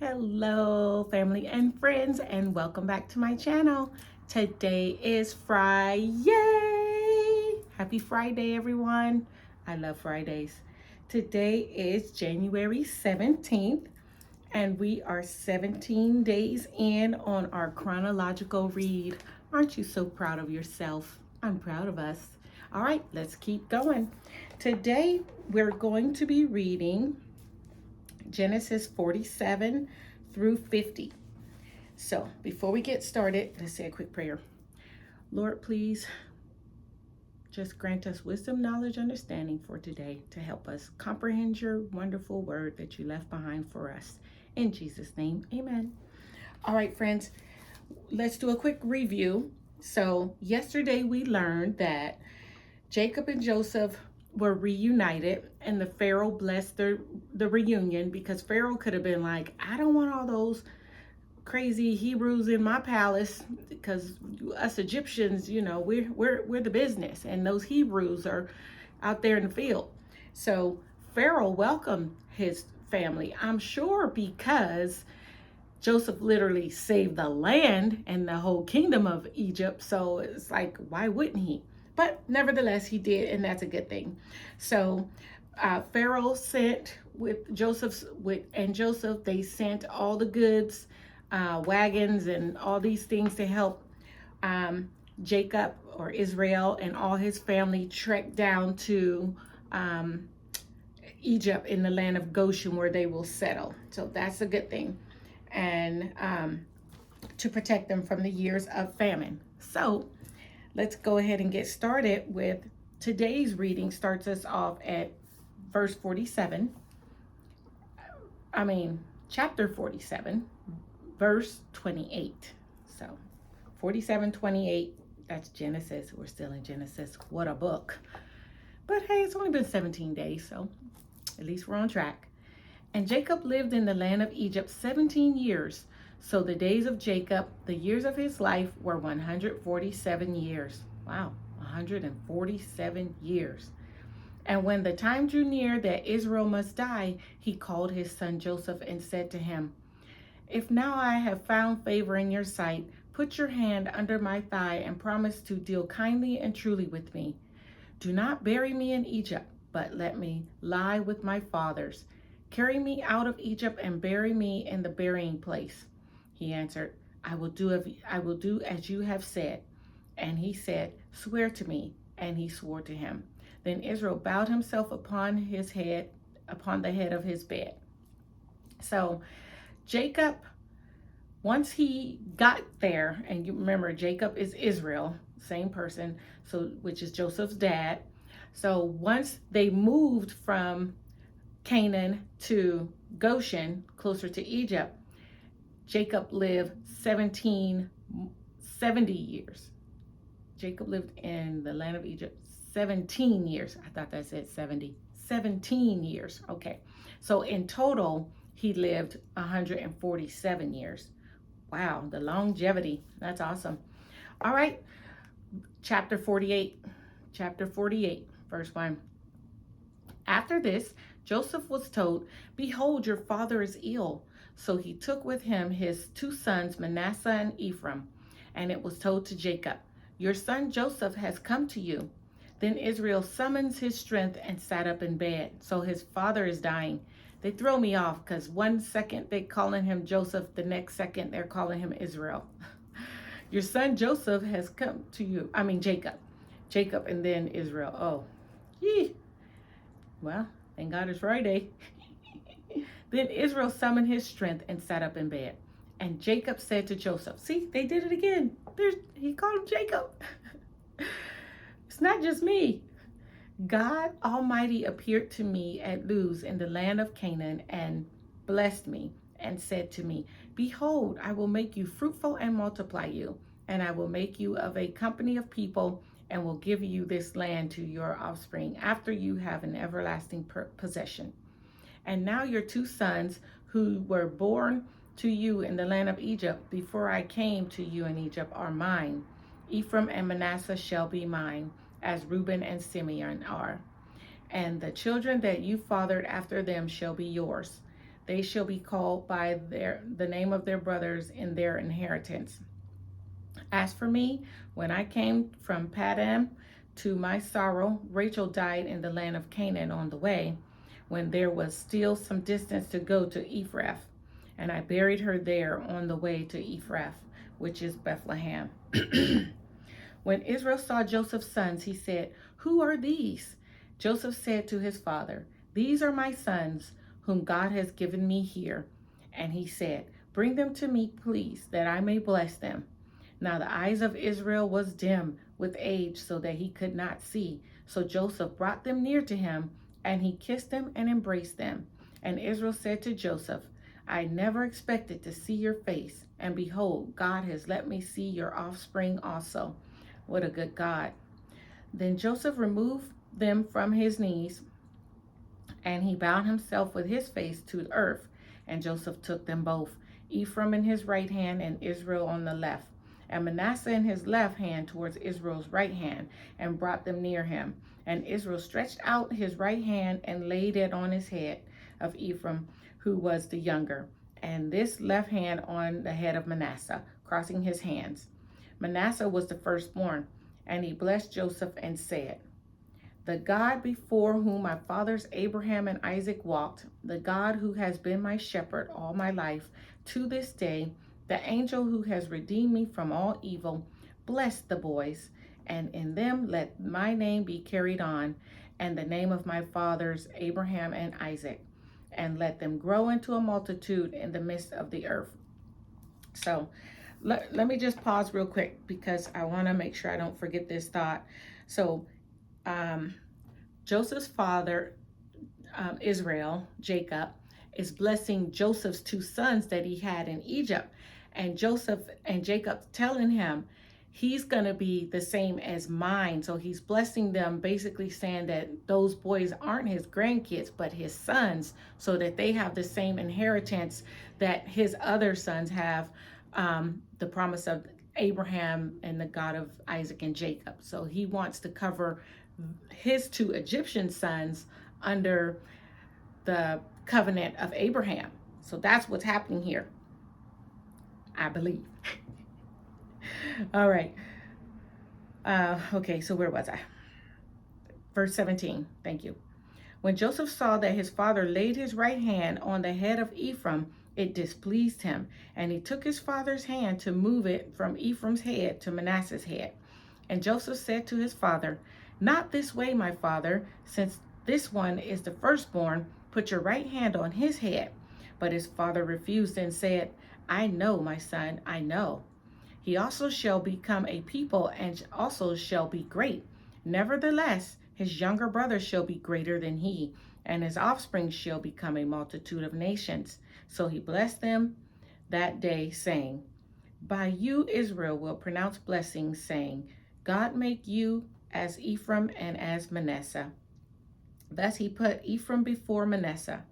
Hello, family and friends, and welcome back to my channel. Today is Friday. Happy Friday, everyone. I love Fridays. Today is January 17th, and we are 17 days in on our chronological read. Aren't you so proud of yourself? I'm proud of us. All right, let's keep going. Today, we're going to be reading Genesis 47 through 50. So before we get started, let's say a quick prayer. Lord, please just grant us wisdom, knowledge, understanding for today to help us comprehend your wonderful word that you left behind for us. In Jesus' name, amen. All right, friends, let's do a quick review. So yesterday we learned that Jacob and Joseph were reunited, and the Pharaoh blessed the reunion because Pharaoh could have been like, I don't want all those crazy Hebrews in my palace because us Egyptians, we're the business, and those Hebrews are out there in the field. So Pharaoh welcomed his family, I'm sure, because Joseph literally saved the land and the whole kingdom of Egypt. So it's like, why wouldn't he? But nevertheless, he did, and that's a good thing. So Pharaoh sent with Joseph, they sent all the goods, wagons, and all these things to help Jacob or Israel and all his family trek down to Egypt in the land of Goshen, where they will settle. So that's a good thing, and to protect them from the years of famine. So let's go ahead and get started with today's reading. Starts us off at verse 47. Chapter 47, verse 28. So 47:28, that's Genesis. We're still in Genesis. What a book. But hey, it's only been 17 days, so at least we're on track. And Jacob lived in the land of Egypt 17 years. So the days of Jacob, the years of his life, were 147 years. Wow, 147 years. And when the time drew near that Israel must die, he called his son Joseph and said to him, If now I have found favor in your sight, put your hand under my thigh and promise to deal kindly and truly with me. Do not bury me in Egypt, but let me lie with my fathers. Carry me out of Egypt and bury me in the burying place. He answered, I will do as you have said. And he said, Swear to me. And he swore to him. Then Israel bowed himself upon the head of his bed. So Jacob, once he got there, and you remember Jacob is Israel, same person, so which is Joseph's dad. So once they moved from Canaan to Goshen, closer to Egypt, Jacob lived 70 years. Jacob lived in the land of Egypt 17 years. I thought that said 70. 17 years. Okay. So in total, he lived 147 years. Wow, the longevity. That's awesome. All right. Chapter 48, verse 1. After this, Joseph was told, Behold, your father is ill. So he took with him his two sons, Manasseh and Ephraim. And it was told to Jacob, Your son Joseph has come to you. Then Israel summons his strength and sat up in bed. So his father is dying. They throw me off because one second they're calling him Joseph, the next second they're calling him Israel. Your son Joseph has come to you. Jacob, and then Israel. Oh, yee. Well, thank God it's Friday. Then Israel summoned his strength and sat up in bed. And Jacob said to Joseph, see, they did it again. He called him Jacob. It's not just me. God Almighty appeared to me at Luz in the land of Canaan and blessed me and said to me, Behold, I will make you fruitful and multiply you, and I will make you of a company of people and will give you this land to your offspring after you have an everlasting possession. And now your two sons who were born to you in the land of Egypt before I came to you in Egypt are mine. Ephraim and Manasseh shall be mine, as Reuben and Simeon are. And the children that you fathered after them shall be yours. They shall be called by the name of their brothers in their inheritance. As for me, when I came from Paddan, to my sorrow, Rachel died in the land of Canaan on the way, when there was still some distance to go to Ephrath. And I buried her there on the way to Ephrath, which is Bethlehem. When Israel saw Joseph's sons, he said, "Who are these?" Joseph said to his father, "These are my sons, whom God has given me here." And he said, "Bring them to me, please, that I may bless them." Now the eyes of Israel was dim with age, so that he could not see. So Joseph brought them near to him, and he kissed them and embraced them. And Israel said to Joseph, "I never expected to see your face, and behold, God has let me see your offspring also." What a good God. Then Joseph removed them from his knees, and he bowed himself with his face to the earth. And Joseph took them both, Ephraim in his right hand and Israel on the left, and Manasseh in his left hand towards Israel's right hand, and brought them near him. And Israel stretched out his right hand and laid it on his head of Ephraim, who was the younger, and this left hand on the head of Manasseh, crossing his hands. Manasseh was the firstborn, and he blessed Joseph and said, "The God before whom my fathers Abraham and Isaac walked, the God who has been my shepherd all my life, to this day, the angel who has redeemed me from all evil, bless the boys, and in them let my name be carried on, and the name of my fathers Abraham and Isaac, and let them grow into a multitude in the midst of the earth." So let me just pause real quick, because I want to make sure I don't forget this thought. So Joseph's father, Israel, Jacob, is blessing Joseph's two sons that he had in Egypt. And Joseph and Jacob telling him, he's going to be the same as mine. So he's blessing them, basically saying that those boys aren't his grandkids, but his sons, so that they have the same inheritance that his other sons have, the promise of Abraham and the God of Isaac and Jacob. So he wants to cover his two Egyptian sons under the covenant of Abraham. So that's what's happening here, I believe. All right. Okay, so where was I? Verse 17. Thank you. When Joseph saw that his father laid his right hand on the head of Ephraim, it displeased him, and he took his father's hand to move it from Ephraim's head to Manasseh's head. And Joseph said to his father, "Not this way, my father, since this one is the firstborn, put your right hand on his head." But his father refused and said, "I know, my son, I know. He also shall become a people, and also shall be great. Nevertheless, his younger brother shall be greater than he, and his offspring shall become a multitude of nations." So he blessed them that day, saying, "By you Israel will pronounce blessings, saying, God make you as Ephraim and as Manasseh." Thus he put Ephraim before Manasseh.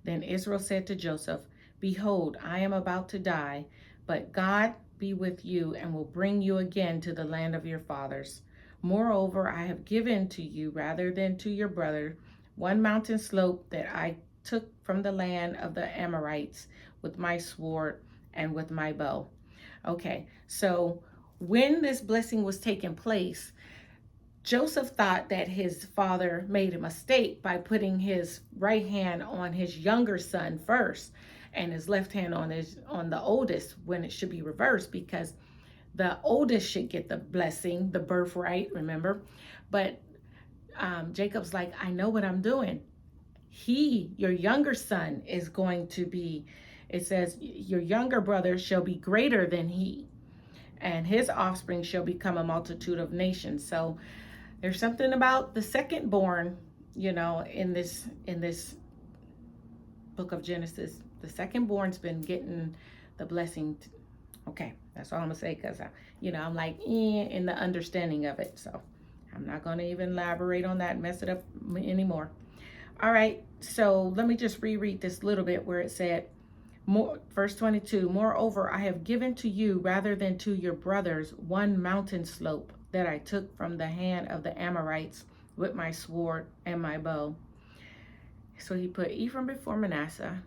Then Israel said to Joseph, "Behold, I am about to die, but God be with you and will bring you again to the land of your fathers. Moreover, I have given to you, rather than to your brother, one mountain slope that I took from the land of the Amorites with my sword and with my bow." Okay, so when this blessing was taking place, Joseph thought that his father made a mistake by putting his right hand on his younger son first and his left hand on the oldest, when it should be reversed, because the oldest should get the blessing, the birthright, remember? But Jacob's like, "I know what I'm doing. Your younger son, is going to be," it says, "your younger brother shall be greater than he, and his offspring shall become a multitude of nations." So there's something about the second born, in this book of Genesis. The second born's been getting the blessing. Okay, that's all I'm gonna say, because I'm like in the understanding of it. So I'm not gonna even elaborate on that and mess it up anymore. All right, so let me just reread this little bit where it said, verse 22, "Moreover, I have given to you, rather than to your brothers, one mountain slope that I took from the hand of the Amorites with my sword and my bow." So he put Ephraim before Manasseh,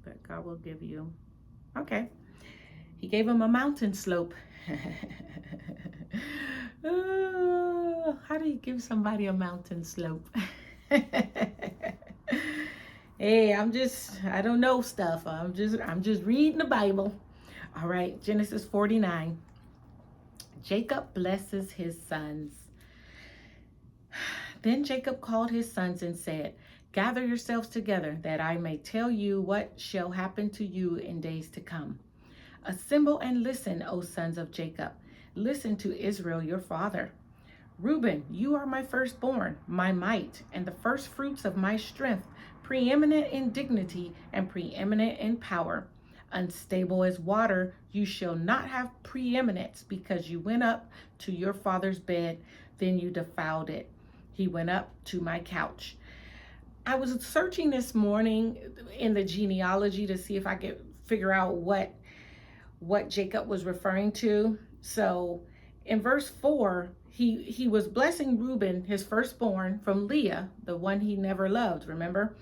that God will give you. Okay. He gave him a mountain slope. Oh, how do you give somebody a mountain slope? Hey, I don't know stuff. I'm just reading the Bible. All right, Genesis 49. Jacob blesses his sons. Then Jacob called his sons and said, "Gather yourselves together, that I may tell you what shall happen to you in days to come. Assemble and listen, O sons of Jacob. Listen to Israel your father. Reuben, you are my firstborn, my might, and the first fruits of my strength, preeminent in dignity and preeminent in power. Unstable as water, you shall not have preeminence, because you went up to your father's bed, then you defiled it. He went up to my couch." I was searching this morning in the genealogy to see if I could figure out what Jacob was referring to. So in verse 4, he was blessing Reuben, his firstborn, from Leah, the one he never loved, remember?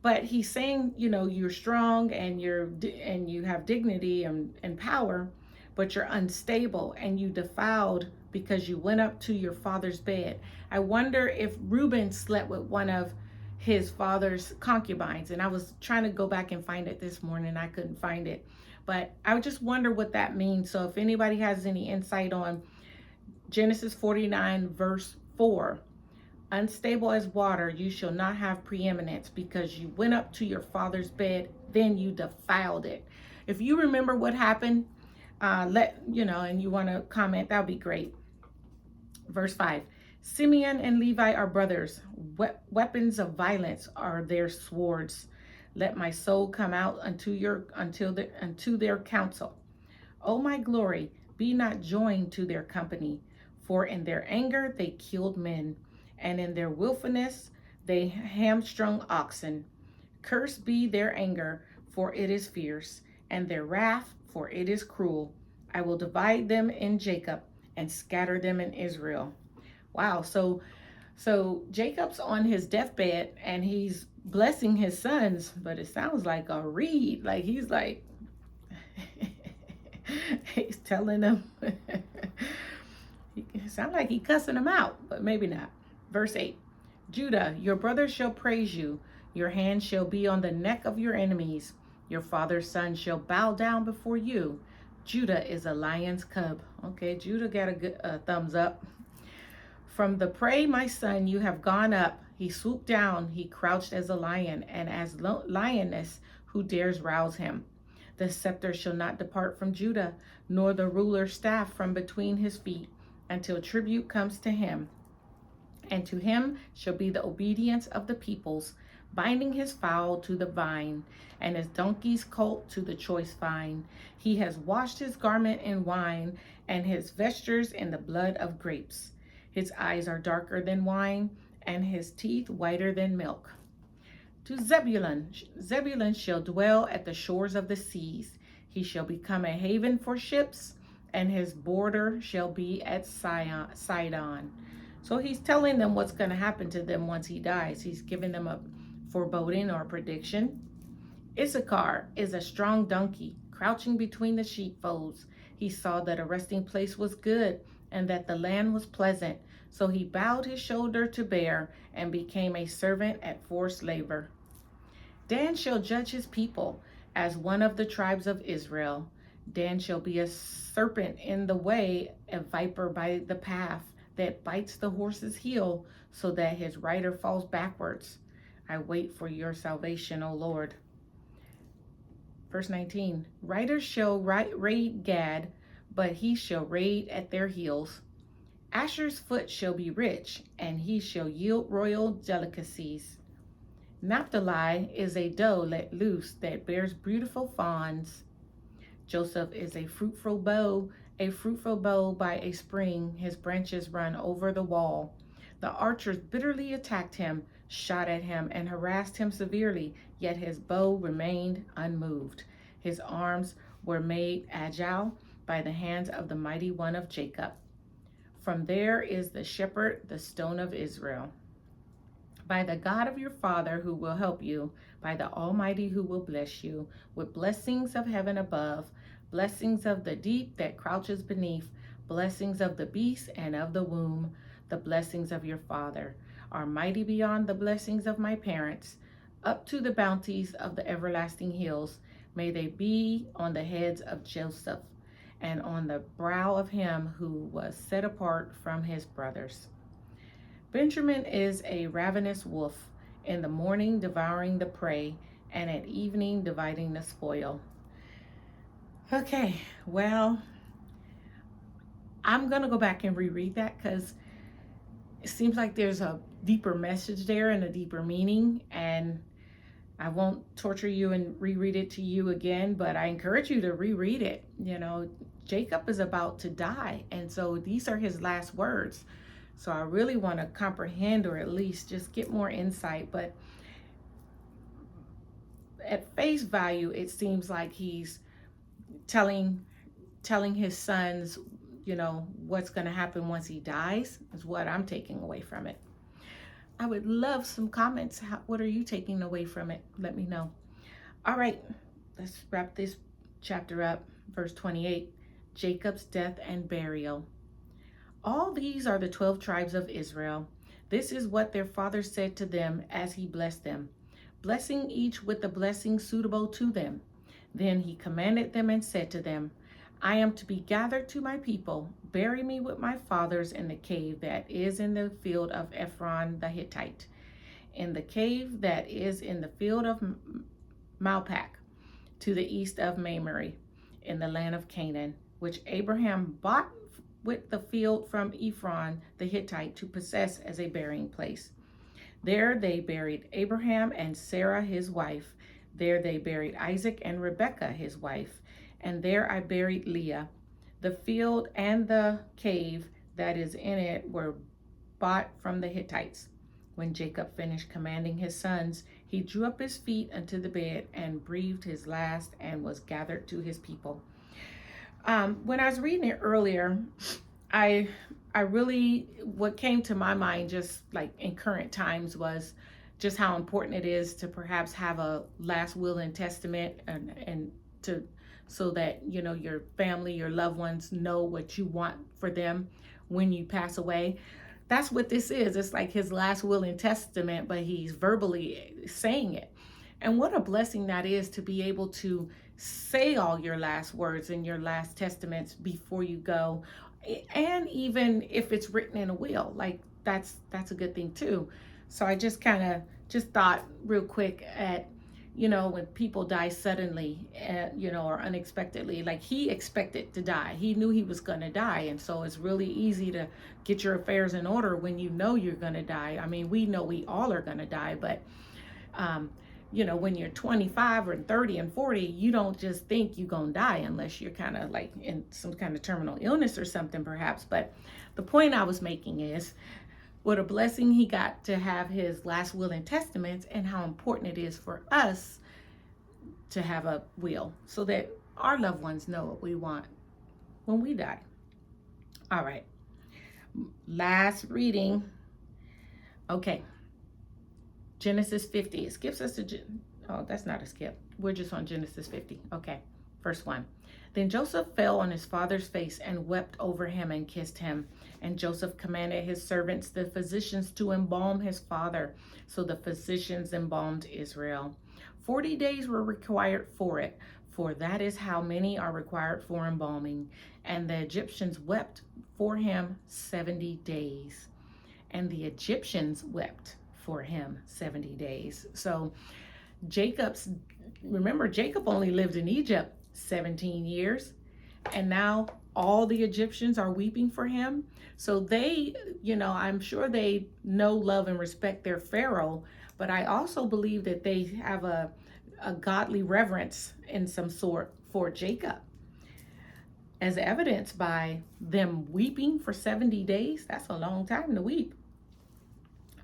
But he's saying, you're strong and you have dignity and power, but you're unstable and you defiled because you went up to your father's bed. I wonder if Reuben slept with one of his father's concubines. And I was trying to go back and find it this morning. I couldn't find it. But I just wonder what that means. So if anybody has any insight on Genesis 49, verse 4, unstable as water, you shall not have preeminence, because you went up to your father's bed, then you defiled it. If you remember what happened, and you want to comment, that would be great. Verse 5, Simeon and Levi are brothers. Weapons of violence are their swords. Let my soul come out unto their counsel. O my glory, be not joined to their company, for in their anger they killed men, and in their willfulness they hamstrung oxen. Cursed be their anger, for it is fierce, and their wrath, for it is cruel. I will divide them in Jacob and scatter them in Israel. Wow, so Jacob's on his deathbed and he's blessing his sons, but it sounds like a reed. Like he's telling them, it sounds like he's cussing them out, but maybe not. Verse 8, Judah, your brothers shall praise you. Your hand shall be on the neck of your enemies. Your father's son shall bow down before you. Judah is a lion's cub. Okay, Judah got a good thumbs up. From the prey, my son, you have gone up. He swooped down. He crouched as a lion, and as lioness, who dares rouse him? The scepter shall not depart from Judah, nor the ruler's staff from between his feet, until tribute comes to him. And to him shall be the obedience of the peoples, binding his fowl to the vine, and his donkey's colt to the choice vine. He has washed his garment in wine, and his vestures in the blood of grapes. His eyes are darker than wine, and his teeth whiter than milk. To Zebulun shall dwell at the shores of the seas. He shall become a haven for ships, and his border shall be at Sidon. So he's telling them what's going to happen to them once he dies. He's giving them a foreboding or prediction. Issachar is a strong donkey, crouching between the sheepfolds. He saw that a resting place was good, and that the land was pleasant. So he bowed his shoulder to bear, and became a servant at forced labor. Dan shall judge his people as one of the tribes of Israel. Dan shall be a serpent in the way, a viper by the path, that bites the horse's heel, so that his rider falls backwards. I wait for your salvation, O Lord. Verse 19, riders shall raid Gad, but he shall raid at their heels. Asher's foot shall be rich, and he shall yield royal delicacies. Naphtali is a doe let loose that bears beautiful fawns. Joseph is a fruitful bow by a spring. His branches run over the wall. The archers bitterly attacked him, shot at him, and harassed him severely, yet his bow remained unmoved. His arms were made agile by the hands of the mighty one of Jacob. From there is the shepherd, the stone of Israel. By the God of your father who will help you, by the Almighty who will bless you with blessings of heaven above, blessings of the deep that crouches beneath, blessings of the beast and of the womb, the blessings of your father are mighty beyond the blessings of my parents, up to the bounties of the everlasting hills. May they be on the heads of Joseph and on the brow of him who was set apart from his brothers. Benjamin is a ravenous wolf, in the morning devouring the prey, and at evening dividing the spoil. Okay, well, I'm going to go back and reread that because it seems like there's a deeper message there and a deeper meaning, and I won't torture you and reread it to you again, but I encourage you to reread it. You know, Jacob is about to die, and so these are his last words. So I really want to comprehend, or at least just get more insight. But at face value, it seems like he's telling his sons, you know, what's going to happen once he dies is what I'm taking away from it. I would love some comments. What are you taking away from it? Let me know. All right, let's wrap this chapter up. Verse 28, Jacob's death and burial. All these are the 12 tribes of Israel. This is what their father said to them as he blessed them, blessing each with the blessing suitable to them. Then he commanded them and said to them, I am to be gathered to my people. Bury me with my fathers in the cave that is in the field of Ephron the Hittite, in the cave that is in the field of Malpak, to the east of Mamre, in the land of Canaan, which Abraham bought with the field from Ephron the Hittite to possess as a burying place. There they buried Abraham and Sarah his wife. There they buried Isaac and Rebekah his wife. And there I buried Leah. The field and the cave that is in it were bought from the Hittites. When Jacob finished commanding his sons, he drew up his feet unto the bed and breathed his last and was gathered to his people. When I was reading it earlier, I really, what came to my mind just like in current times was just how important it is to perhaps have a last will and testament, and to, so that, you know, your family, your loved ones know what you want for them when you pass away. That's what this is. It's like his last will and testament, but he's verbally saying it. And what a blessing that is to be able to say all your last words and your last testaments before you go. And even if it's written in a will, like that's a good thing too. So I just thought real quick at, you know, when people die suddenly, you know, or unexpectedly, like he expected to die. He knew he was going to die. And so it's really easy to get your affairs in order when you know you're going to die. I mean, we know we all are going to die, but, you know, when you're 25 or 30 and 40, you don't just think you're going to die unless you're kind of like in some kind of terminal illness or something, perhaps. But the point I was making is what a blessing he got to have his last will and testament, and how important it is for us to have a will so that our loved ones know what we want when we die. All right. Last reading. Okay. Genesis 50. It skips us to, oh, that's not a skip. We're just on Genesis 50. Okay, verse 1. Then Joseph fell on his father's face and wept over him and kissed him. And Joseph commanded his servants, the physicians, to embalm his father. So the physicians embalmed Israel. 40 days were required for it, for that is how many are required for embalming. And the Egyptians wept for him 70 days. And the Egyptians wept for him 70 days. So remember, Jacob only lived in Egypt 17 years, and now all the Egyptians are weeping for him. So they, you know, I'm sure they know, love, and respect their Pharaoh, but I also believe that they have a godly reverence in some sort for Jacob, as evidenced by them weeping for 70 days. That's a long time to weep.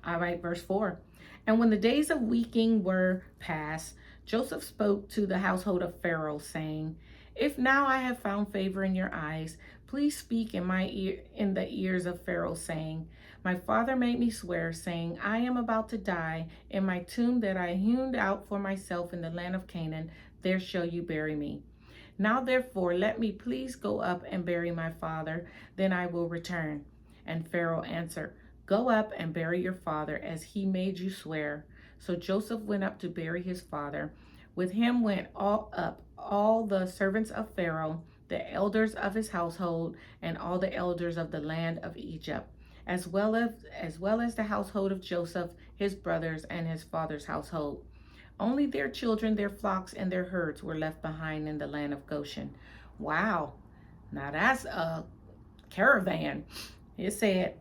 All right, verse 4. And when the days of weeping were past, Joseph spoke to the household of Pharaoh, saying, If now I have found favor in your eyes, please speak in my ear, in the ears of Pharaoh, saying, my father made me swear, saying, I am about to die. In my tomb that I hewn out for myself in the land of Canaan, there shall you bury me. Now therefore let me please go up and bury my father, then I will return. And Pharaoh answered, go up and bury your father as he made you swear. So Joseph went up to bury his father. With him went all the servants of Pharaoh, the elders of his household, and all the elders of the land of Egypt, as well as the household of Joseph, his brothers, and his father's household. Only their children, their flocks, and their herds were left behind in the land of Goshen. Wow, now that's a caravan. It said,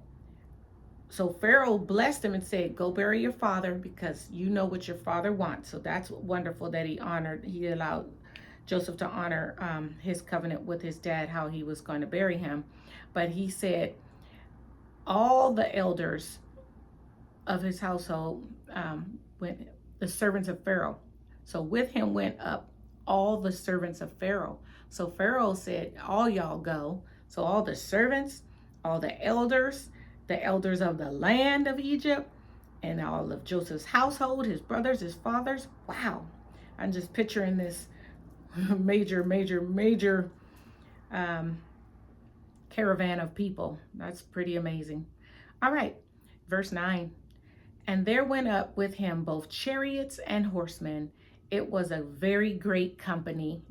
so Pharaoh blessed him and said, go bury your father because you know what your father wants. So that's wonderful that he allowed Joseph to honor his covenant with his dad, how he was going to bury him. But he said, all the elders of his household went, the servants of Pharaoh. So with him went up all the servants of Pharaoh. So Pharaoh said, all y'all go. So all the servants, all the elders of the land of Egypt, and all of Joseph's household, his brothers, his fathers. Wow. I'm just picturing this major caravan of people. That's pretty amazing. All right, verse 9. And there went up with him both chariots and horsemen. It was a very great company.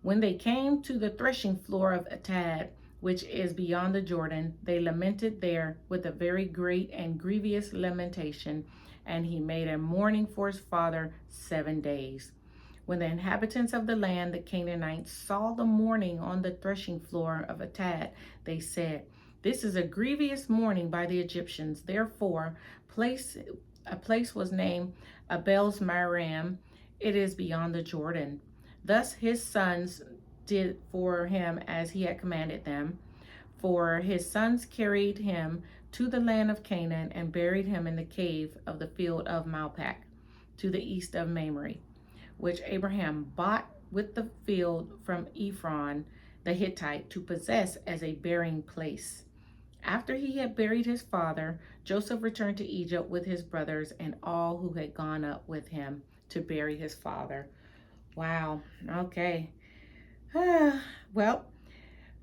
When they came to the threshing floor of Atad, which is beyond the Jordan, they lamented there with a very great and grievous lamentation, and he made a mourning for his father 7 days. When the inhabitants of the land, the Canaanites, saw the mourning on the threshing floor of Atad, they said, this is a grievous mourning by the Egyptians. Therefore, a place was named Abel's Miriam. It is beyond the Jordan. Thus his sons did for him as he had commanded them. For his sons carried him to the land of Canaan and buried him in the cave of the field of Malpak, to the east of Mamre, which Abraham bought with the field from Ephron the Hittite to possess as a burying place. After he had buried his father, Joseph returned to Egypt with his brothers and all who had gone up with him to bury his father. Wow. Okay. Well,